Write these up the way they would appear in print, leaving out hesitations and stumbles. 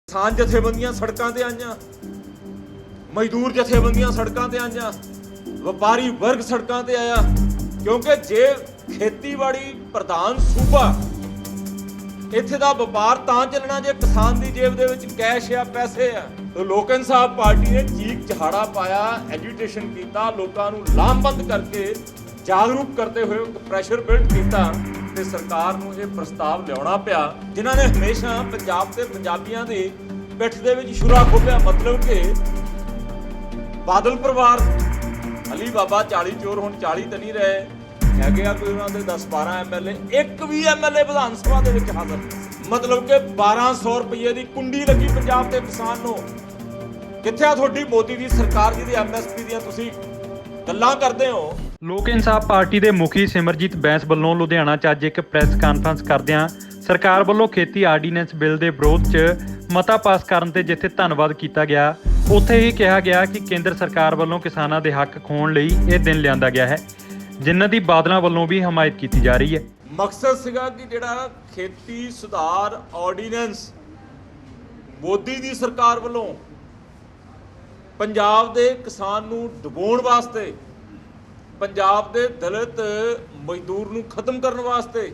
ਕਿਸਾਨ ਜਥੇਬੰਦੀਆਂ ਸੜਕਾਂ ਤੇ ਆਈਆਂ, ਮਜ਼ਦੂਰ ਜਥੇਬੰਦੀਆਂ ਸੜਕਾਂ ਤੇ ਆਈਆਂ, ਵਪਾਰੀ ਵਰਗ ਸੜਕਾਂ ਤੇ ਆਇਆ। ਕਿਉਂਕਿ ਜੇ ਖੇਤੀਬਾੜੀ ਪ੍ਰਧਾਨ ਸੂਬਾ, ਇੱਥੇ ਦਾ ਵਪਾਰ ਤਾਂ ਚੱਲਣਾ ਜੇ ਕਿਸਾਨ ਦੀ ਜੇਬ ਦੇ ਵਿੱਚ ਕੈਸ਼ ਆ, ਪੈਸੇ ਆ। ਤੇ ਲੋਕ ਇਨਸਾਫ ਪਾਰਟੀ ਨੇ ਚੀਕ ਚਹਾੜਾ ਪਾਇਆ, ਐਜੀਟੇਸ਼ਨ ਕੀਤਾ, ਲੋਕਾਂ ਨੂੰ ਲਾਮਬੰਦ ਕਰਕੇ ਜਾਗਰੂਕ ਕਰਦੇ ਹੋਏ ਪ੍ਰੈਸ਼ਰ ਬਿਲਡ ਕੀਤਾ ਤੇ ਸਰਕਾਰ ਨੂੰ ਇਹ ਪ੍ਰਸਤਾਵ ਲਿਆਉਣਾ ਪਿਆ, ਜਿਨ੍ਹਾਂ ਨੇ ਹਮੇਸ਼ਾ ਪੰਜਾਬ ਤੇ ਪੰਜਾਬੀਆਂ ਦੀ ਪਿੱਠ ਦੇ ਵਿੱਚ ਛੁਰਾ ਖੋਪਿਆ। ਮਤਲਬ ਕਿ ਬਾਦਲ ਪਰਿਵਾਰ ਅਲੀ ਬਾਬਾ 40 ਚੋਰ ਹੁਣ 40 ਤਾਂ ਨਹੀਂ ਰਹੇ ਹੈਗੇ ਆ, ਕੋਈ ਉਹਨਾਂ ਦੇ 10-12 ਐਮਐਲਏ, ਇੱਕ ਵੀ ਐਮਐਲਏ ਵਿਧਾਨ ਸਭਾ ਦੇ ਵਿੱਚ ਹਾਜ਼ਰ। ਮਤਲਬ ਕਿ 1200 ਰੁਪਏ ਦੀ ਕੁੰਡੀ ਲੱਗੀ ਪੰਜਾਬ ਦੇ ਕਿਸਾਨ ਨੂੰ। ਕਿੱਥੇ ਆ ਤੁਹਾਡੀ ਮੋਦੀ ਦੀ ਸਰਕਾਰ ਜਿਹਦੀ ਐਮਐਸਪੀ ਦੀਆਂ ਤੁਸੀਂ ਗੱਲਾਂ ਕਰਦੇ ਹੋ? ਲੋਕ ਇਨਸਾਫ ਪਾਰਟੀ ਦੇ ਮੁਖੀ ਸਿਮਰਜੀਤ ਬੈਂਸ ਵੱਲੋਂ ਲੁਧਿਆਣਾ 'ਚ ਅੱਜ ਇੱਕ ਪ੍ਰੈਸ ਕਾਨਫਰੰਸ ਕਰਦਿਆਂ ਸਰਕਾਰ ਵੱਲੋਂ ਖੇਤੀ ਆਰਡੀਨੈਂਸ ਬਿੱਲ ਦੇ ਵਿਰੋਧ 'ਚ ਮਤਾ ਪਾਸ ਕਰਨ ਤੇ ਜਿੱਥੇ ਧੰਨਵਾਦ ਕੀਤਾ ਗਿਆ, ਉੱਥੇ ਹੀ ਕਿਹਾ ਗਿਆ ਕਿ ਕੇਂਦਰ ਸਰਕਾਰ ਵੱਲੋਂ ਕਿਸਾਨਾਂ ਦੇ ਹੱਕ ਖੋਹਣ ਲਈ ਇਹ ਦਿਨ ਲਿਆਂਦਾ ਗਿਆ ਹੈ, ਜਿਨ੍ਹਾਂ ਦੀ ਬਾਦਲਾਂ ਵੱਲੋਂ ਵੀ ਹਮਾਇਤ ਕੀਤੀ ਜਾ ਰਹੀ ਹੈ। ਮਕਸਦ ਸੀਗਾ ਕਿ ਜਿਹੜਾ ਖੇਤੀ ਸੁਧਾਰ ਆਰਡੀਨੈਂਸ ਮੋਦੀ ਦੀ ਸਰਕਾਰ ਵੱਲੋਂ ਪੰਜਾਬ ਦੇ ਕਿਸਾਨ ਨੂੰ ਡੁਬੋਣ ਵਾਸਤੇ, ਪੰਜਾਬ ਦੇ ਦਲਿਤ ਮਜ਼ਦੂਰ ਨੂੰ ਖਤਮ ਕਰਨ ਵਾਸਤੇ,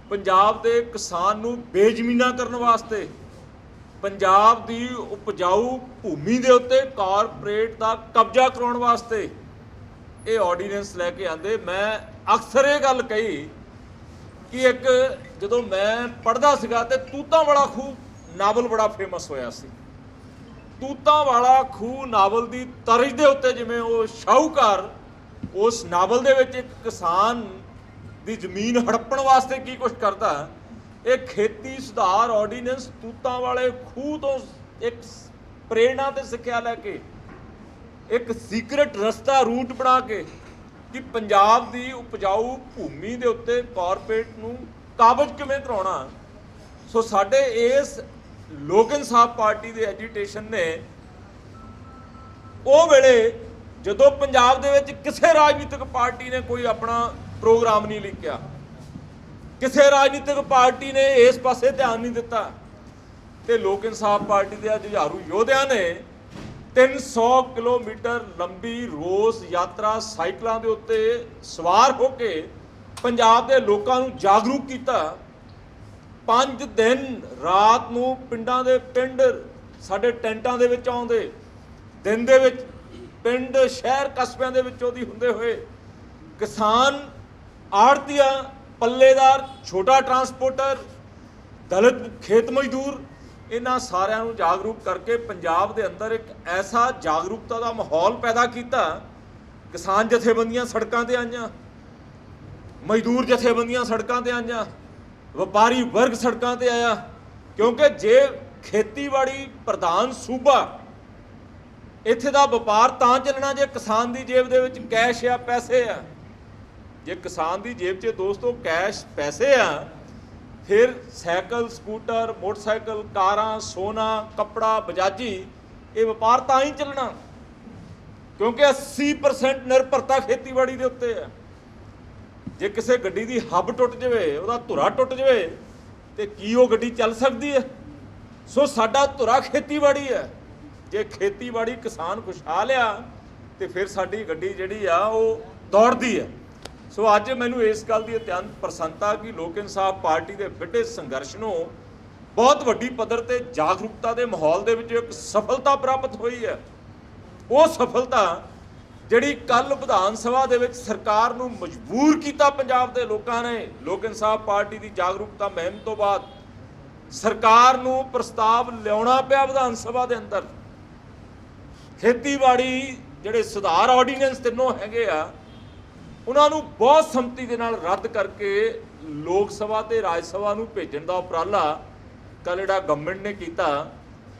ਪੰਜਾਬ ਦੇ ਕਿਸਾਨ ਨੂੰ ਬੇਜ਼ਮੀਨਾ ਕਰਨ ਵਾਸਤੇ, ਪੰਜਾਬ ਦੀ ਉਪਜਾਊ ਭੂਮੀ ਦੇ ਉੱਤੇ ਕਾਰਪੋਰੇਟ ਦਾ ਕਬਜ਼ਾ ਕਰਾਉਣ ਵਾਸਤੇ ਇਹ ਆਰਡੀਨੈਂਸ ਲੈ ਕੇ ਆਂਦੇ। ਮੈਂ ਅਕਸਰ ਇਹ ਗੱਲ ਕਹੀ ਕਿ ਇੱਕ ਜਦੋਂ ਮੈਂ ਪੜ੍ਹਦਾ ਸੀਗਾ ਤੇ ਤੂਤਾਂ ਵਾਲਾ ਖੂਹ ਨਾਵਲ ਬੜਾ ਫੇਮਸ ਹੋਇਆ ਸੀ। ਤੂਤਾਂ ਵਾਲਾ ਖੂਹ ਨਾਵਲ ਦੀ ਤਰਜ਼ ਦੇ ਉੱਤੇ ਜਿਵੇਂ ਉਹ ਸ਼ਾਹੂਕਾਰ ਉਸ ਨਾਵਲ ਦੇ ਵਿੱਚ ਇੱਕ ਕਿਸਾਨ ਦੀ ਜ਼ਮੀਨ ਹੜੱਪਣ ਵਾਸਤੇ ਕੀ ਕੁਝ ਕਰਦਾ, ਇਹ ਖੇਤੀ ਸੁਧਾਰ ਆਰਡੀਨੈਂਸ ਤੂਤਾਂ ਵਾਲੇ ਖੂਹ ਤੋਂ ਇੱਕ ਪ੍ਰੇਰਣਾ ਤੇ ਸਿੱਖਿਆ ਲੈ ਕੇ ਇੱਕ ਸੀਕ੍ਰੇਟ ਰਸਤਾ ਰੂਟ ਬਣਾ ਕੇ ਕਿ ਪੰਜਾਬ ਦੀ ਉਪਜਾਊ ਭੂਮੀ ਦੇ ਉੱਤੇ ਕਾਰਪੋਰੇਟ ਨੂੰ ਕਾਬਜ਼ ਕਿਵੇਂ ਕਰਾਉਣਾ। ਸੋ ਸਾਡੇ ਇਸ ਲੋਕ ਇਨਸਾਫ ਪਾਰਟੀ ਦੇ ਐਜੀਟੇਸ਼ਨ ਨੇ ਉਹ ਵੇਲੇ ਜਦੋਂ ਪੰਜਾਬ ਦੇ ਵਿੱਚ ਕਿਸੇ ਰਾਜਨੀਤਿਕ ਪਾਰਟੀ ਨੇ ਕੋਈ ਆਪਣਾ ਪ੍ਰੋਗਰਾਮ ਨਹੀਂ ਲਿਖਿਆ, ਕਿਸੇ ਰਾਜਨੀਤਿਕ ਪਾਰਟੀ ਨੇ ਇਸ ਪਾਸੇ ਧਿਆਨ ਨਹੀਂ ਦਿੱਤਾ, ਤੇ ਲੋਕ ਇਨਸਾਫ ਪਾਰਟੀ ਦੇ ਹਜ਼ਾਰੂ ਯੋਧਿਆਂ ਨੇ 300 ਕਿਲੋਮੀਟਰ ਲੰਬੀ ਰੋਸ ਯਾਤਰਾ ਸਾਈਕਲਾਂ ਦੇ ਉੱਤੇ ਸਵਾਰ ਹੋ ਕੇ ਪੰਜਾਬ ਦੇ ਲੋਕਾਂ ਨੂੰ ਜਾਗਰੂਕ ਕੀਤਾ। 5 ਦਿਨ ਰਾਤ ਨੂੰ ਪਿੰਡਾਂ ਦੇ ਪਿੰਡ ਸਾਡੇ ਟੈਂਟਾਂ ਦੇ ਵਿੱਚ ਆਉਂਦੇ, ਦਿਨ ਦੇ ਵਿੱਚ ਪਿੰਡ ਸ਼ਹਿਰ ਕਸਬਿਆਂ ਦੇ ਵਿੱਚੋਂ ਦੀ ਹੁੰਦੇ ਹੋਏ ਕਿਸਾਨ, ਆੜ੍ਹਤੀਆ, ਪੱਲੇਦਾਰ, ਛੋਟਾ ਟਰਾਂਸਪੋਰਟਰ, ਦਲਿਤ ਖੇਤ ਮਜ਼ਦੂਰ, ਇਹਨਾਂ ਸਾਰਿਆਂ ਨੂੰ ਜਾਗਰੂਕ ਕਰਕੇ ਪੰਜਾਬ ਦੇ ਅੰਦਰ ਇੱਕ ਐਸਾ ਜਾਗਰੂਕਤਾ ਦਾ ਮਾਹੌਲ ਪੈਦਾ ਕੀਤਾ। ਕਿਸਾਨ ਜਥੇਬੰਦੀਆਂ ਸੜਕਾਂ ਤੇ ਆਈਆਂ, ਮਜ਼ਦੂਰ ਜਥੇਬੰਦੀਆਂ ਸੜਕਾਂ ਤੇ ਆਈਆਂ, ਵਪਾਰੀ ਵਰਗ ਸੜਕਾਂ ਤੇ ਆਇਆ। ਕਿਉਂਕਿ ਜੇ ਖੇਤੀਬਾੜੀ ਪ੍ਰਧਾਨ ਸੂਬਾ, ਇੱਥੇ ਦਾ ਵਪਾਰ ਤਾਂ ਚੱਲਣਾ ਜੇ ਕਿਸਾਨ ਦੀ ਜੇਬ ਦੇ ਵਿੱਚ ਕੈਸ਼ ਆ, ਪੈਸੇ ਆ। ਜੇ ਕਿਸਾਨ ਦੀ ਜੇਬ 'ਚ ਦੋਸਤੋ ਕੈਸ਼ ਪੈਸੇ ਆ, ਫਿਰ ਸਾਈਕਲ, ਸਕੂਟਰ, ਮੋਟਰਸਾਈਕਲ, ਕਾਰਾਂ, ਸੋਨਾ, ਕੱਪੜਾ, ਬਜਾਜੀ, ਇਹ ਵਪਾਰ ਤਾਂ ਹੀ ਚੱਲਣਾ। ਕਿਉਂਕਿ 80% ਨਿਰਭਰਤਾ ਖੇਤੀਬਾੜੀ ਦੇ ਉੱਤੇ ਹੈ। ਜੇ ਕਿਸੇ ਗੱਡੀ ਦੀ ਹੱਬ ਟੁੱਟ ਜਾਵੇ, ਉਹਦਾ ਧੁਰਾ ਟੁੱਟ ਜਾਵੇ, ਤੇ ਕੀ ਉਹ ਗੱਡੀ ਚੱਲ ਸਕਦੀ ਹੈ? ਸੋ ਸਾਡਾ ਧੁਰਾ ਖੇਤੀਬਾੜੀ ਹੈ। ਜੇ ਖੇਤੀਬਾੜੀ ਕਿਸਾਨ ਖੁਸ਼ਹਾਲ ਆ ਤੇ ਫਿਰ ਸਾਡੀ ਗੱਡੀ ਜਿਹੜੀ ਆ ਉਹ ਦੌੜਦੀ ਹੈ। ਸੋ ਅੱਜ ਮੈਨੂੰ ਇਸ ਗੱਲ ਦੀ ਅਤਿਅੰਤ ਪ੍ਰਸੰਨਤਾ ਕਿ ਲੋਕ ਇਨਸਾਫ ਪਾਰਟੀ ਦੇ ਵਿੱਢੇ ਸੰਘਰਸ਼ ਨੂੰ ਬਹੁਤ ਵੱਡੀ ਪੱਧਰ ਤੇ ਜਾਗਰੂਕਤਾ ਦੇ ਮਾਹੌਲ ਦੇ ਵਿੱਚ ਇੱਕ ਸਫਲਤਾ ਪ੍ਰਾਪਤ ਹੋਈ ਹੈ। ਉਹ ਸਫਲਤਾ ਜਿਹੜੀ ਕੱਲ ਵਿਧਾਨ ਸਭਾ ਦੇ ਵਿੱਚ ਸਰਕਾਰ ਨੂੰ ਮਜਬੂਰ ਕੀਤਾ ਪੰਜਾਬ ਦੇ ਲੋਕਾਂ ਨੇ। ਲੋਕ ਇਨਸਾਫ ਪਾਰਟੀ ਦੀ ਜਾਗਰੂਕਤਾ ਮੁਹਿੰਮ ਤੋਂ ਬਾਅਦ ਸਰਕਾਰ ਨੂੰ ਪ੍ਰਸਤਾਵ ਲਿਆਉਣਾ ਪਿਆ ਵਿਧਾਨ ਸਭਾ ਦੇ ਅੰਦਰ। ਖੇਤੀਬਾੜੀ ਜਿਹੜੇ ਸੁਧਾਰ ਆਰਡੀਨੈਂਸ ਤਿੰਨੋਂ ਹੈਗੇ ਆ, ਉਹਨਾਂ ਨੂੰ ਬਹੁਤ ਸੰਮਤੀ ਦੇ ਨਾਲ ਰੱਦ ਕਰਕੇ ਲੋਕ ਸਭਾ ਤੇ ਰਾਜ ਸਭਾ ਨੂੰ ਭੇਜਣ ਦਾ ਉਪਰਾਲਾ ਕੱਲ੍ਹ ਜਿਹੜਾ ਗਵਰਨਮੈਂਟ ਨੇ ਕੀਤਾ।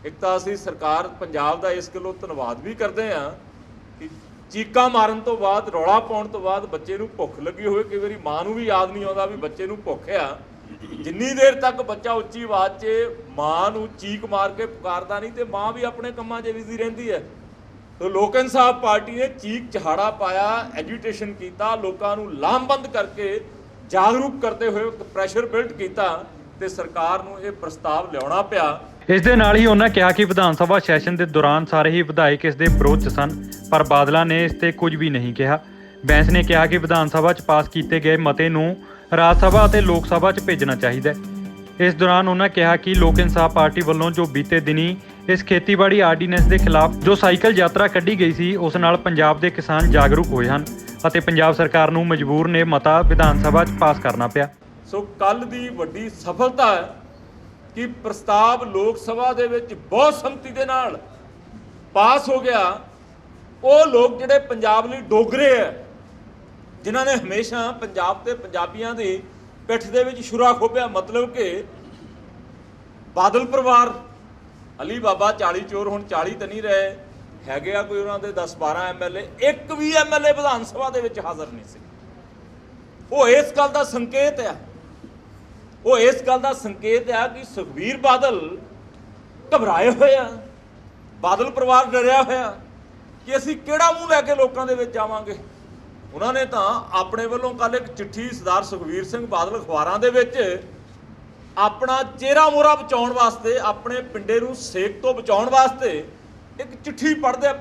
ਇੱਕ ਤਾਂ ਅਸੀਂ ਸਰਕਾਰ ਪੰਜਾਬ ਦਾ ਇਸ ਗੱਲੋਂ ਧੰਨਵਾਦ ਵੀ ਕਰਦੇ ਹਾਂ ਕਿ ਚੀਕਾਂ ਮਾਰਨ ਤੋਂ ਬਾਅਦ, ਰੌਲਾ ਪਾਉਣ ਤੋਂ ਬਾਅਦ ਬੱਚੇ ਨੂੰ ਭੁੱਖ ਲੱਗੀ ਹੋਵੇ, ਕਈ ਵਾਰੀ ਮਾਂ ਨੂੰ ਵੀ ਯਾਦ ਨਹੀਂ ਆਉਂਦਾ ਵੀ ਬੱਚੇ ਨੂੰ ਭੁੱਖ ਆ। ਜਿੰਨੀ ਦੇਰ ਤੱਕ ਬੱਚਾ ਉੱਚੀ ਆਵਾਜ਼ 'ਚ ਮਾਂ ਨੂੰ ਚੀਕ ਮਾਰ ਕੇ ਪੁਕਾਰਦਾ ਨਹੀਂ ਤੇ ਮਾਂ ਵੀ ਆਪਣੇ ਕੰਮਾਂ 'ਚ ਬਿਜ਼ੀ ਰਹਿੰਦੀ ਹੈ। तो लोक इंसाफ पार्टी ने चीक चहाड़ा पाया, एजुटेशन किया, लोगों को लामबंद करके जागरूक करते हुए प्रैशर बिल्ड किया ते सरकार नूं ये प्रस्ताव लियाउणा पिया। ਇਸ ਦੇ ਨਾਲ ਹੀ ਉਹਨਾਂ ਕਿਹਾ ਕਿ ਵਿਧਾਨ ਸਭਾ ਸੈਸ਼ਨ ਦੇ ਦੌਰਾਨ ਸਾਰੇ ਹੀ ਵਿਧਾਇਕ ਇਸ ਦੇ ਵਿਰੋਧ 'ਚ ਸਨ, ਪਰ ਬਾਦਲਾਂ ਨੇ ਇਸ ਤੇ ਕੁਝ ਵੀ ਨਹੀਂ ਕਿਹਾ। ਬੈਂਸ ਨੇ ਕਿਹਾ ਕਿ ਵਿਧਾਨ ਸਭਾ 'ਚ ਪਾਸ ਕੀਤੇ ਗਏ ਮਤੇ ਨੂੰ ਰਾਜ ਸਭਾ ਅਤੇ ਲੋਕ ਸਭਾ 'ਚ ਭੇਜਣਾ ਚਾਹੀਦਾ ਹੈ। ਇਸ ਦੌਰਾਨ ਉਹਨਾਂ ਕਿਹਾ ਕਿ ਲੋਕ ਇਨਸਾਫ ਪਾਰਟੀ ਵੱਲੋਂ ਜੋ ਬੀਤੇ ਦਿਨੀ ਇਸ ਖੇਤੀਬਾੜੀ ਆਰਡੀਨੈਂਸ ਦੇ ਖਿਲਾਫ ਜੋ ਸਾਈਕਲ ਯਾਤਰਾ ਕੱਢੀ ਗਈ ਸੀ, ਉਸ ਨਾਲ ਪੰਜਾਬ ਦੇ ਕਿਸਾਨ ਜਾਗਰੂਕ ਹੋਏ ਹਨ ਅਤੇ ਪੰਜਾਬ ਸਰਕਾਰ ਨੂੰ ਮਜਬੂਰ ਨੇ ਮਤਾ ਵਿਧਾਨ ਸਭਾ 'ਚ ਪਾਸ ਕਰਨਾ ਪਿਆ। ਸੋ ਕੱਲ ਦੀ ਵੱਡੀ ਸਫਲਤਾ ਹੈ ਕਿ ਪ੍ਰਸਤਾਵ ਲੋਕ ਸਭਾ ਦੇ ਵਿੱਚ ਬਹੁਤ ਸੰਮਤੀ ਦੇ ਨਾਲ ਪਾਸ ਹੋ ਗਿਆ। ਉਹ ਲੋਕ ਜਿਹੜੇ ਪੰਜਾਬ ਲਈ ਡੋਗਰੇ ਹੈ, ਜਿਨ੍ਹਾਂ ਨੇ ਹਮੇਸ਼ਾ ਪੰਜਾਬ ਤੇ ਪੰਜਾਬੀਆਂ ਦੀ ਪਿੱਠ ਦੇ ਵਿੱਚ ਛੁਰਾ ਖੋਪਿਆ, ਮਤਲਬ ਕਿ ਬਾਦਲ ਪਰਿਵਾਰ, ਅਲੀ ਬਾਬਾ 40 ਚੋਰ, ਹੁਣ 40 ਤਾਂ ਨਹੀਂ ਰਹੇ ਹੈਗੇ ਆ, ਕੋਈ ਉਹਨਾਂ ਦੇ 10-12 ਐਮਐਲਏ, ਇੱਕ ਵੀ ਐਮਐਲਏ ਵਿਧਾਨ ਸਭਾ ਦੇ ਵਿੱਚ ਹਾਜ਼ਰ ਨਹੀਂ ਸੀ। ਉਹ ਇਸ ਗੱਲ ਦਾ ਸੰਕੇਤ ਆ, ਉਹ ਇਸ ਗੱਲ ਦਾ ਸੰਕੇਤ ਆ ਕਿ ਸੁਖਬੀਰ ਬਾਦਲ ਘਬਰਾਏ ਹੋਏ ਆ, ਬਾਦਲ ਪਰਿਵਾਰ ਡਰਿਆ ਹੋਇਆ ਕਿ ਅਸੀਂ ਕਿਹੜਾ ਮੂੰਹ ਲੈ ਕੇ ਲੋਕਾਂ ਦੇ ਵਿੱਚ ਜਾਵਾਂਗੇ। ਉਹਨਾਂ ਨੇ ਤਾਂ ਆਪਣੇ ਵੱਲੋਂ ਕੱਲ ਇੱਕ ਚਿੱਠੀ ਸਰਦਾਰ ਸੁਖਬੀਰ ਸਿੰਘ ਬਾਦਲ ਅਖਬਾਰਾਂ ਦੇ ਵਿੱਚ ਆਪਣਾ ਚਿਹਰਾ ਮੋਹਰਾ ਬਚਾਉਣ ਵਾਸਤੇ, ਆਪਣੇ ਪਿੰਡੇ ਨੂੰ ਸੇਕ ਤੋਂ ਬਚਾਉਣ ਵਾਸਤੇ ਇੱਕ ਚਿੱਠੀ ਪੜ੍ਹਦੇ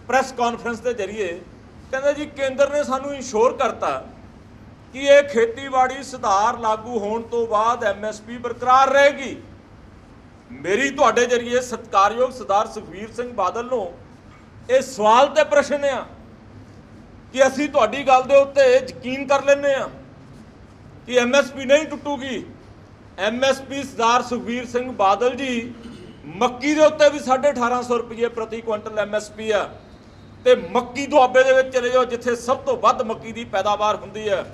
ਪ੍ਰੈਸ ਕਾਨਫਰੰਸ ਦੇ ਜ਼ਰੀਏ ਕਹਿੰਦੇ ਜੀ ਕੇਂਦਰ ਨੇ ਸਾਨੂੰ ਇਨਸ਼ੋਰ ਕਰਤਾ ਕਿ ਇਹ ਖੇਤੀਬਾੜੀ ਸੁਧਾਰ ਲਾਗੂ ਹੋਣ ਤੋਂ ਬਾਅਦ ਐਮਐਸਪੀ ਬਰਕਰਾਰ ਰਹੇਗੀ। ਮੇਰੀ ਤੁਹਾਡੇ ਜ਼ਰੀਏ ਸਤਿਕਾਰਯੋਗ ਸਰਦਾਰ ਸੁਖਬੀਰ ਸਿੰਘ ਬਾਦਲ ਨੂੰ ਇਹ ਸਵਾਲ ਤੇ ਪ੍ਰਸ਼ਨ ਆ ਕਿ ਅਸੀਂ ਤੁਹਾਡੀ ਗੱਲ ਦੇ ਉੱਤੇ ਯਕੀਨ ਕਰ ਲੈਂਦੇ ਆ ਕਿ ਐਮਐਸਪੀ ਨਹੀਂ ਟੁੱਟੂਗੀ। ਐਮਐਸਪੀ ਸਰਦਾਰ ਸੁਖਬੀਰ ਸਿੰਘ ਬਾਦਲ ਜੀ, ਮੱਕੀ ਦੇ ਉੱਤੇ ਵੀ 1850 ਰੁਪਏ ਪ੍ਰਤੀ ਕੁਇੰਟਲ ਐਮਐਸਪੀ ਆ, ਤੇ ਮੱਕੀ ਦੁਆਬੇ ਦੇ ਵਿੱਚ ਚਲੇ ਜਾਓ ਜਿੱਥੇ ਸਭ ਤੋਂ ਵੱਧ ਮੱਕੀ ਦੀ ਪੈਦਾਵਾਰ ਹੁੰਦੀ ਹੈ,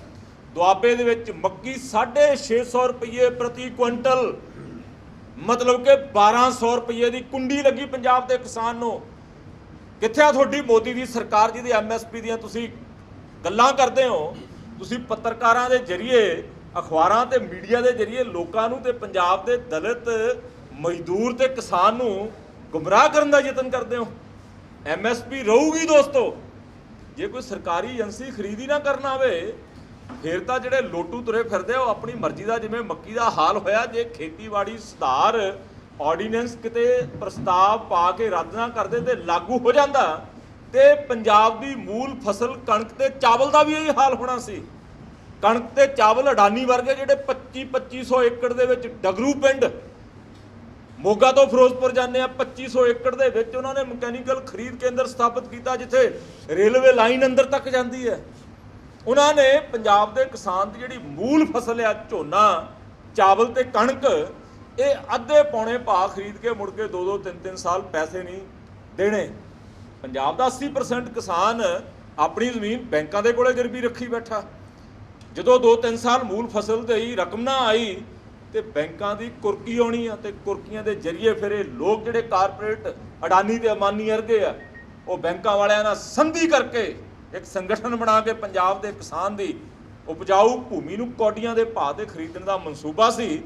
ਦੁਆਬੇ ਦੇ ਵਿੱਚ ਮੱਕੀ 650 ਰੁਪਏ ਪ੍ਰਤੀ ਕੁਇੰਟਲ, ਮਤਲਬ ਕਿ 1200 ਰੁਪਏ ਦੀ ਕੁੰਡੀ ਲੱਗੀ ਪੰਜਾਬ ਦੇ ਕਿਸਾਨ ਨੂੰ। ਕਿੱਥੇ ਆ ਤੁਹਾਡੀ ਮੋਦੀ ਦੀ ਸਰਕਾਰ ਜਿਹਦੀ ਐਮਐਸਪੀ ਦੀਆਂ ਤੁਸੀਂ ਗੱਲਾਂ ਕਰਦੇ ਹੋ? ਤੁਸੀਂ ਪੱਤਰਕਾਰਾਂ ਦੇ ਜ਼ਰੀਏ, ਅਖਬਾਰਾਂ ਤੇ ਮੀਡੀਆ ਦੇ ਜ਼ਰੀਏ ਲੋਕਾਂ ਨੂੰ ਤੇ ਪੰਜਾਬ ਦੇ ਦਲਿਤ ਮਜ਼ਦੂਰ ਤੇ ਕਿਸਾਨ ਨੂੰ ਗੁੰਮਰਾਹ ਕਰਨ ਦਾ ਯਤਨ ਕਰਦੇ ਹੋ। ਐਮਐਸਪੀ ਰਹੂਗੀ ਦੋਸਤੋ। ਜੇ ਕੋਈ ਸਰਕਾਰੀ ਏਜੰਸੀ ਖਰੀਦ ਹੀ ਨਾ ਕਰਨਾ ਆਵੇ, ਫਿਰ ਤਾਂ ਜਿਹੜੇ ਲੋਟੂ ਤੁਰੇ ਫਿਰਦੇ ਉਹ ਆਪਣੀ ਮਰਜ਼ੀ ਦਾ, ਜਿਵੇਂ ਮੱਕੀ ਦਾ ਹਾਲ ਹੋਇਆ, ਜੇ ਖੇਤੀਬਾੜੀ ਸੁਧਾਰ ਆਰਡੀਨੈਂਸ ਕਿਤੇ ਪ੍ਰਸਤਾਵ ਪਾ ਕੇ ਰੱਦ ਨਾ ਕਰਦੇ ਤੇ ਲਾਗੂ ਹੋ ਜਾਂਦਾ, ਤੇ ਪੰਜਾਬ ਦੀ ਮੂਲ ਫਸਲ ਕਣਕ ਤੇ ਚਾਵਲ ਦਾ ਵੀ ਇਹੀ ਹਾਲ ਹੋਣਾ ਸੀ। ਕਣਕ ਤੇ ਚਾਵਲ ਅਡਾਨੀ ਵਰਗੇ ਜਿਹੜੇ 2500 ਏਕੜ ਦੇ ਵਿੱਚ, ਡਗਰੂ ਪਿੰਡ ਮੋਗਾ ਤੋਂ ਫਿਰੋਜ਼ਪੁਰ ਜਾਂਦੇ ਆ, 2500 ਏਕੜ ਦੇ ਵਿੱਚ ਉਹਨਾਂ ਨੇ ਮਕੈਨੀਕਲ ਖਰੀਦ ਕੇਂਦਰ ਸਥਾਪਿਤ ਕੀਤਾ ਜਿੱਥੇ ਰੇਲਵੇ ਲਾਈਨ ਅੰਦਰ ਤੱਕ ਜਾਂਦੀ ਹੈ। ਉਹਨਾਂ ਨੇ ਪੰਜਾਬ ਦੇ ਕਿਸਾਨ ਦੀ ਜਿਹੜੀ ਮੂਲ ਫਸਲ ਆ, ਝੋਨਾ, ਚਾਵਲ ਤੇ ਕਣਕ, ਇਹ ਅੱਧੇ ਪੌਣੇ ਭਾਅ ਖਰੀਦ ਕੇ ਮੁੜ ਕੇ 2-2, 3-3 ਸਾਲ ਪੈਸੇ ਨਹੀਂ ਦੇਣੇ। ਪੰਜਾਬ ਦਾ 80% ਕਿਸਾਨ ਆਪਣੀ ਜ਼ਮੀਨ ਬੈਂਕਾਂ ਦੇ ਕੋਲੇ ਗਿਰਵੀ ਰੱਖੀ ਬੈਠਾ। ਜਦੋਂ 2-3 ਸਾਲ ਮੂਲ ਫਸਲ ਦੀ ਰਕਮ ਨਾ ਆਈ ਤੇ ਬੈਂਕਾਂ ਦੀ ਕੁਰਕੀ ਆਉਣੀ ਆ, ਤੇ ਕੁਰਕੀਆਂ ਦੇ ਜ਼ਰੀਏ ਫਿਰ ਇਹ ਲੋਕ ਜਿਹੜੇ ਕਾਰਪੋਰੇਟ ਅਡਾਨੀ ਤੇ ਅਮਾਨੀ ਵਰਗੇ ਆ, ਉਹ ਬੈਂਕਾਂ ਵਾਲਿਆਂ ਨਾਲ ਸੰਧੀ ਕਰਕੇ ਇੱਕ ਸੰਗਠਨ ਬਣਾ ਕੇ ਪੰਜਾਬ ਦੇ ਕਿਸਾਨ ਦੀ ਉਪਜਾਊ ਭੂਮੀ ਨੂੰ ਕੌਡੀਆਂ ਦੇ ਭਾਅ ਤੇ ਖਰੀਦਣ ਦਾ ਮਨਸੂਬਾ ਸੀ।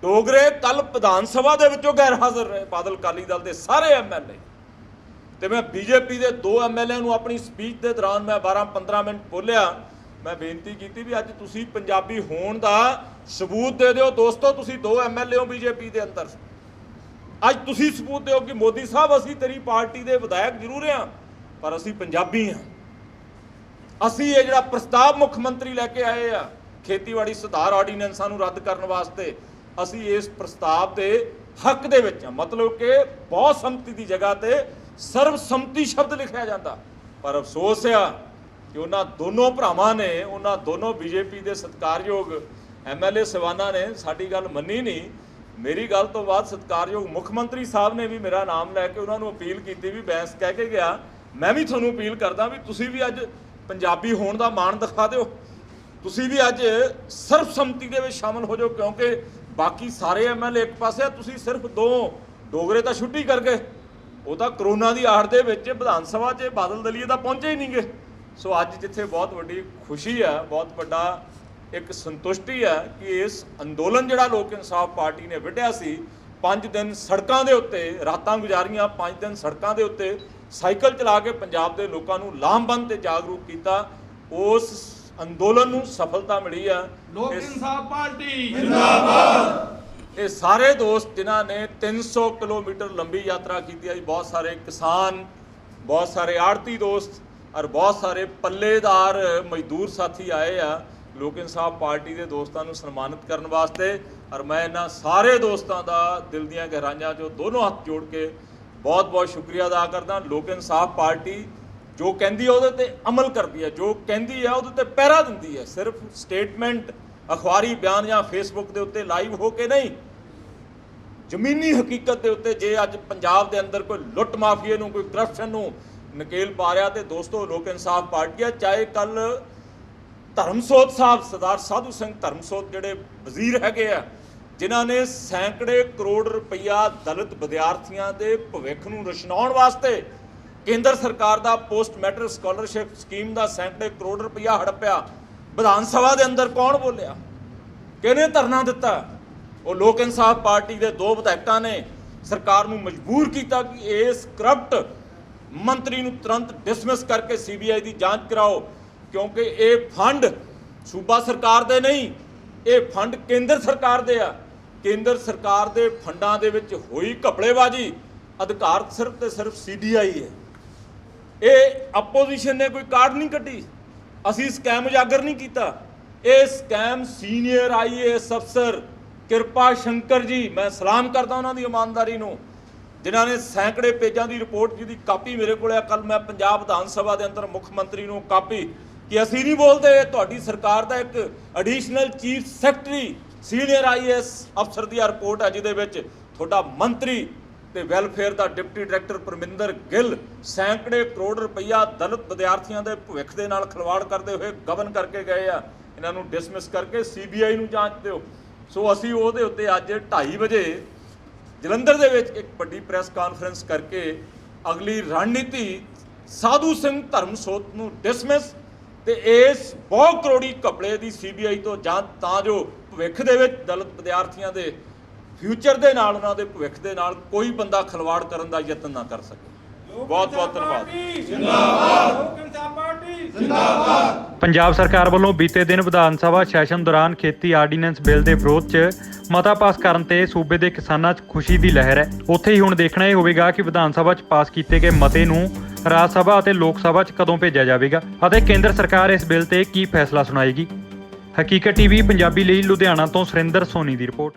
ਡੋਗਰੇ ਕੱਲ ਵਿਧਾਨ ਸਭਾ ਦੇ ਵਿੱਚੋਂ ਗੈਰ ਹਾਜ਼ਰ ਰਹੇ, ਬਾਦਲ ਅਕਾਲੀ ਦਲ ਦੇ ਸਾਰੇ ਐਮਐਲਏ, ਤੇ ਮੈਂ ਬੀਜੇਪੀ ਦੇ 2 ਐਮਐਲਏ ਨੂੰ ਆਪਣੀ ਸਪੀਚ ਦੇ ਦੌਰਾਨ ਮੈਂ 12-15 ਮਿੰਟ ਬੋਲਿਆ। ਮੈਂ ਬੇਨਤੀ ਕੀਤੀ ਵੀ ਅੱਜ ਤੁਸੀਂ ਪੰਜਾਬੀ ਹੋਣ ਦਾ ਸਬੂਤ ਦੇ ਦਿਓ ਦੋਸਤੋ। ਤੁਸੀਂ 2 ਐਮਐਲਏ ਹੋ ਬੀਜੇਪੀ ਦੇ ਅੰਦਰ, ਅੱਜ ਤੁਸੀਂ ਸਬੂਤ ਦਿਓ ਕਿ ਮੋਦੀ ਸਾਹਿਬ ਅਸੀਂ ਤੇਰੀ ਪਾਰਟੀ ਦੇ ਵਿਧਾਇਕ ਜ਼ਰੂਰ ਹਾਂ, ਪਰ ਅਸੀਂ ਪੰਜਾਬੀ ਹਾਂ। ਅਸੀਂ ਇਹ ਜਿਹੜਾ ਪ੍ਰਸਤਾਵ ਮੁੱਖ ਮੰਤਰੀ ਲੈ ਕੇ ਆਏ ਆ ਖੇਤੀਬਾੜੀ ਸੁਧਾਰ ਆਰਡੀਨੈਂਸਾਂ ਨੂੰ ਰੱਦ ਕਰਨ ਵਾਸਤੇ, ਅਸੀਂ ਇਸ ਪ੍ਰਸਤਾਵ ਦੇ ਹੱਕ ਦੇ ਵਿੱਚ ਹਾਂ। ਮਤਲਬ ਕਿ ਬਹੁਤ ਸੰਮਤੀ ਦੀ ਜਗ੍ਹਾ ਤੇ ਸਰਬਸੰਮਤੀ ਸ਼ਬਦ ਲਿਖਿਆ ਜਾਂਦਾ, ਪਰ ਅਫਸੋਸ ਆ ਕਿ ਉਹਨਾਂ ਦੋਨੋਂ ਭਰਾਵਾਂ ਨੇ, ਉਹਨਾਂ ਦੋਨੋਂ ਬੀਜੇਪੀ ਦੇ ਸਤਿਕਾਰਯੋਗ ਐਮਐਲਏ ਸਵਾਨਾ ਨੇ ਸਾਡੀ ਗੱਲ ਮੰਨੀ ਨਹੀਂ। ਮੇਰੀ ਗੱਲ ਤੋਂ ਬਾਅਦ ਸਤਿਕਾਰਯੋਗ ਮੁੱਖ ਮੰਤਰੀ ਸਾਹਿਬ ਨੇ ਵੀ ਮੇਰਾ ਨਾਮ ਲੈ ਕੇ ਉਹਨਾਂ ਨੂੰ ਅਪੀਲ ਕੀਤੀ ਵੀ ਬੈਂਸ ਕਹਿ ਕੇ ਗਿਆ, ਮੈਂ ਵੀ ਤੁਹਾਨੂੰ ਅਪੀਲ ਕਰਦਾ ਵੀ ਤੁਸੀਂ ਵੀ ਅੱਜ ਪੰਜਾਬੀ ਹੋਣ ਦਾ ਮਾਣ ਦਿਖਾ ਦਿਓ, ਤੁਸੀਂ ਵੀ ਅੱਜ ਸਰਬਸੰਮਤੀ ਦੇ ਵਿੱਚ ਸ਼ਾਮਲ ਹੋ ਜਾਓ, ਕਿਉਂਕਿ ਬਾਕੀ ਸਾਰੇ ਐਮਐਲਏ ਇੱਕ ਪਾਸੇ ਆ, ਤੁਸੀਂ ਸਿਰਫ 2 ਡੋਗਰੇ ਤਾਂ ਛੁੱਟੀ ਕਰ ਗਏ, ਉਹ ਤਾਂ ਕਰੋਨਾ ਦੀ ਆੜ ਦੇ ਵਿੱਚ ਵਿਧਾਨ ਸਭਾ 'ਚ ਬਾਦਲ ਦਲੀਏ ਤਾਂ ਪਹੁੰਚੇ ਹੀ ਨਹੀਂ ਗਏ। ਸੋ ਅੱਜ ਜਿੱਥੇ ਬਹੁਤ ਵੱਡੀ ਖੁਸ਼ੀ ਆ, ਬਹੁਤ ਵੱਡਾ ਇੱਕ ਸੰਤੁਸ਼ਟੀ ਆ ਕਿ ਇਸ ਅੰਦੋਲਨ ਜਿਹੜਾ ਲੋਕ ਇਨਸਾਫ ਪਾਰਟੀ ਨੇ ਵਿੱਢਿਆ ਸੀ, 5 ਦਿਨ ਸੜਕਾਂ ਦੇ ਉੱਤੇ ਰਾਤਾਂ ਗੁਜ਼ਾਰੀਆਂ, 5 ਦਿਨ ਸੜਕਾਂ ਦੇ ਉੱਤੇ ਸਾਈਕਲ ਚਲਾ ਕੇ ਪੰਜਾਬ ਦੇ ਲੋਕਾਂ ਨੂੰ ਲਾਮਬੰਦ ਤੇ ਜਾਗਰੂਕ ਕੀਤਾ, ਉਸ ਅੰਦੋਲਨ ਨੂੰ ਸਫਲਤਾ ਮਿਲੀ ਆ। ਲੋਕ ਇਨਸਾਫ ਪਾਰਟੀ ਜਿੰਦਾਬਾਦ। ਇਹ ਸਾਰੇ ਦੋਸਤ ਜਿਨ੍ਹਾਂ ਨੇ 300 ਕਿਲੋਮੀਟਰ ਲੰਬੀ ਯਾਤਰਾ ਕੀਤੀ ਹੈ ਜੀ, ਬਹੁਤ ਸਾਰੇ ਕਿਸਾਨ, ਬਹੁਤ ਸਾਰੇ ਆੜਤੀ ਦੋਸਤ ਔਰ ਬਹੁਤ ਸਾਰੇ ਪੱਲੇਦਾਰ ਮਜ਼ਦੂਰ ਸਾਥੀ ਆਏ ਆ ਲੋਕ ਇਨਸਾਫ ਪਾਰਟੀ ਦੇ ਦੋਸਤਾਂ ਨੂੰ ਸਨਮਾਨਿਤ ਕਰਨ ਵਾਸਤੇ। ਔਰ ਮੈਂ ਇਹਨਾਂ ਸਾਰੇ ਦੋਸਤਾਂ ਦਾ ਦਿਲ ਦੀਆਂ ਗਹਿਰਾਈਆਂ 'ਚੋਂ ਦੋਨੋਂ ਹੱਥ ਜੋੜ ਕੇ ਬਹੁਤ ਬਹੁਤ ਸ਼ੁਕਰੀਆ ਅਦਾ ਕਰਦਾ। ਲੋਕ ਇਨਸਾਫ ਪਾਰਟੀ ਜੋ ਕਹਿੰਦੀ ਹੈ ਉਹਦੇ ਤੇ ਅਮਲ ਕਰਦੀ ਹੈ, ਜੋ ਕਹਿੰਦੀ ਹੈ ਉਹਦੇ ਤੇ ਪਹਿਰਾ ਦਿੰਦੀ ਹੈ। ਸਿਰਫ ਸਟੇਟਮੈਂਟ, ਅਖਬਾਰੀ ਬਿਆਨ ਜਾਂ ਫੇਸਬੁੱਕ ਦੇ ਉੱਤੇ ਲਾਈਵ ਹੋ ਕੇ ਨਹੀਂ, ਜ਼ਮੀਨੀ ਹਕੀਕਤ ਦੇ ਉੱਤੇ ਜੇ ਅੱਜ ਪੰਜਾਬ ਦੇ ਅੰਦਰ ਕੋਈ ਲੁੱਟ ਮਾਫੀਏ ਨੂੰ, ਕੋਈ ਕਰਪਸ਼ਨ ਨੂੰ ਨਕੇਲ ਪਾ ਰਿਹਾ ਤੇ ਦੋਸਤੋ ਲੋਕ ਇਨਸਾਫ ਪਾਰਟੀ ਆ। ਚਾਹੇ ਕੱਲ ਧਰਮਸੋਤ ਸਾਹਿਬ, ਸਰਦਾਰ ਸਾਧੂ ਸਿੰਘ ਧਰਮਸੋਤ ਜਿਹੜੇ ਵਜ਼ੀਰ ਹੈਗੇ ਆ, ਜਿਨ੍ਹਾਂ ਨੇ ਸੈਂਕੜੇ ਕਰੋੜ ਰੁਪਈਆ ਦਲਿਤ ਵਿਦਿਆਰਥੀਆਂ ਦੇ ਭਵਿੱਖ ਨੂੰ ਰੁਸ਼ਨਾਉਣ ਵਾਸਤੇ ਕੇਂਦਰ ਸਰਕਾਰ ਦਾ ਪੋਸਟ ਮੈਟ੍ਰਿਕ ਸਕਾਲਰਸ਼ਿਪ ਸਕੀਮ ਦਾ ਸੈਂਕੜੇ ਕਰੋੜ ਰੁਪਈਆ ਹੜੱਪਿਆ, ਵਿਧਾਨ ਸਭਾ ਦੇ ਅੰਦਰ ਕੌਣ ਬੋਲਿਆ, ਕਿਹਨੇ ਧਰਨਾ ਦਿੱਤਾ? ਉਹ ਲੋਕ ਇਨਸਾਫ ਪਾਰਟੀ ਦੇ ਦੋ ਵਿਧਾਇਕਾਂ ਨੇ ਸਰਕਾਰ ਨੂੰ ਮਜਬੂਰ ਕੀਤਾ ਕਿ ਇਸ ਕਰਪਟ ਮੰਤਰੀ ਨੂੰ ਤੁਰੰਤ ਡਿਸਮਿਸ ਕਰਕੇ ਸੀਬੀਆਈ ਦੀ ਜਾਂਚ ਕਰਾਓ, ਕਿਉਂਕਿ ਇਹ ਫੰਡ ਸੂਬਾ ਸਰਕਾਰ ਦੇ ਨਹੀਂ, ਇਹ ਫੰਡ ਕੇਂਦਰ ਸਰਕਾਰ ਦੇ ਆ। ਕੇਂਦਰ ਸਰਕਾਰ ਦੇ ਫੰਡਾਂ ਦੇ ਵਿੱਚ ਹੋਈ ਘਪਲੇਬਾਜ਼ੀ ਅਧਿਕਾਰ ਸਿਰਫ ਤੇ ਸਿਰਫ ਸੀਬੀਆਈ ਹੈ। ਇਹ ਆਪੋਜੀਸ਼ਨ ਨੇ ਕੋਈ ਕਾਰਡ ਨਹੀਂ ਕੱਢੀ, ਅਸੀਂ ਸਕੈਮ ਉਜਾਗਰ ਨਹੀਂ ਕੀਤਾ। ਇਹ ਸਕੈਮ ਸੀਨੀਅਰ IAS ਅਫਸਰ ਕਿਰਪਾ ਸ਼ੰਕਰ ਜੀ, ਮੈਂ ਸਲਾਮ ਕਰਦਾ ਉਹਨਾਂ ਦੀ ਇਮਾਨਦਾਰੀ ਨੂੰ, ਜਿਨ੍ਹਾਂ ਨੇ ਸੈਂਕੜੇ ਪੇਜਾਂ ਦੀ ਰਿਪੋਰਟ ਜਿਹਦੀ ਕਾਪੀ ਮੇਰੇ ਕੋਲ ਹੈ। ਕੱਲ ਮੈਂ ਪੰਜਾਬ ਵਿਧਾਨ ਸਭਾ ਦੇ ਅੰਦਰ ਮੁੱਖ ਮੰਤਰੀ ਨੂੰ ਕਾਪੀ ਕਿ ਅਸੀਂ ਨਹੀਂ ਬੋਲਦੇ, ਤੁਹਾਡੀ ਸਰਕਾਰ ਦਾ ਇੱਕ additional chief secretary senior IAS ਅਫਸਰ ਦੀ ਰਿਪੋਰਟ ਹੈ, ਜਿਹਦੇ ਵਿੱਚ ਤੁਹਾਡਾ ਮੰਤਰੀ ਤੇ ਵੈਲਫੇਅਰ ਦਾ ਡਿਪਟੀ ਡਾਇਰੈਕਟਰ ਪਰਮਿੰਦਰ ਗਿੱਲ ਸੈਂਕੜੇ ਕਰੋੜ ਰੁਪਈਆ ਦਲਿਤ ਵਿਦਿਆਰਥੀਆਂ ਦੇ ਭਵਿੱਖ ਦੇ ਨਾਲ ਖਿਲਵਾੜ ਕਰਦੇ ਹੋਏ ਗਬਨ ਕਰਕੇ ਗਏ ਆ। ਇਹਨਾਂ ਨੂੰ ਡਿਸਮਿਸ ਕਰਕੇ ਸੀਬੀਆਈ ਨੂੰ ਜਾਂਚ ਦਿਓ। ਸੋ ਅਸੀਂ ਉਹਦੇ ਉੱਤੇ ਅੱਜ 2:30 ਵਜੇ ਜਲੰਧਰ ਦੇ ਵਿੱਚ ਇੱਕ ਵੱਡੀ ਪ੍ਰੈਸ ਕਾਨਫਰੰਸ ਕਰਕੇ ਅਗਲੀ ਰਣਨੀਤੀ ਸਾਧੂ ਸਿੰਘ ਧਰਮਸੋਤ ਨੂੰ ਡਿਸਮਿਸ ਤੇ ਇਸ ਬਹੁਤ ਕਰੋੜੀ ਘਪਲੇ ਦੀ ਸੀਬੀਆਈ ਤੋਂ ਜਾਂਚ, ਤਾਂ ਜੋ ਭਵਿੱਖ ਦੇ ਵਿੱਚ ਦਲਿਤ ਵਿਦਿਆਰਥੀਆਂ ਦੇ ਫਿਊਚਰ ਦੇ ਨਾਲ, ਉਹਨਾਂ ਦੇ ਭਵਿੱਖ ਦੇ ਨਾਲ ਕੋਈ ਬੰਦਾ ਖਿਲਵਾੜ ਕਰਨ ਦਾ ਯਤਨ ਨਾ ਕਰ ਸਕੇ। ਬਹੁਤ ਬਹੁਤ ਧੰਨਵਾਦ। ਪੰਜਾਬ ਸਰਕਾਰ ਵੱਲੋਂ ਬੀਤੇ ਦਿਨ ਵਿਧਾਨ ਸਭਾ ਸੈਸ਼ਨ ਦੌਰਾਨ ਖੇਤੀ ਆਰਡੀਨੈਂਸ ਬਿੱਲ ਦੇ ਵਿਰੋਧ 'ਚ ਮਤਾ ਪਾਸ ਕਰਨ ਤੇ ਸੂਬੇ ਦੇ ਕਿਸਾਨਾਂ 'ਚ ਖੁਸ਼ੀ ਦੀ ਲਹਿਰ ਹੈ। ਉੱਥੇ ਹੀ ਹੁਣ ਦੇਖਣਾ ਇਹ ਹੋਵੇਗਾ ਕਿ ਵਿਧਾਨ ਸਭਾ 'ਚ ਪਾਸ ਕੀਤੇ ਗਏ ਮਤੇ ਨੂੰ ਰਾਜ ਸਭਾ ਅਤੇ ਲੋਕ ਸਭਾ 'ਚ ਕਦੋਂ ਭੇਜਿਆ ਜਾਵੇਗਾ ਅਤੇ ਕੇਂਦਰ ਸਰਕਾਰ ਇਸ ਬਿੱਲ ਤੇ ਕੀ ਫੈਸਲਾ ਸੁਣਾਏਗੀ। ਹਕੀਕਤ TV ਪੰਜਾਬੀ ਲਈ ਲੁਧਿਆਣਾ ਤੋਂ ਸੁਰਿੰਦਰ ਸੋਨੀ ਦੀ ਰਿਪੋਰਟ।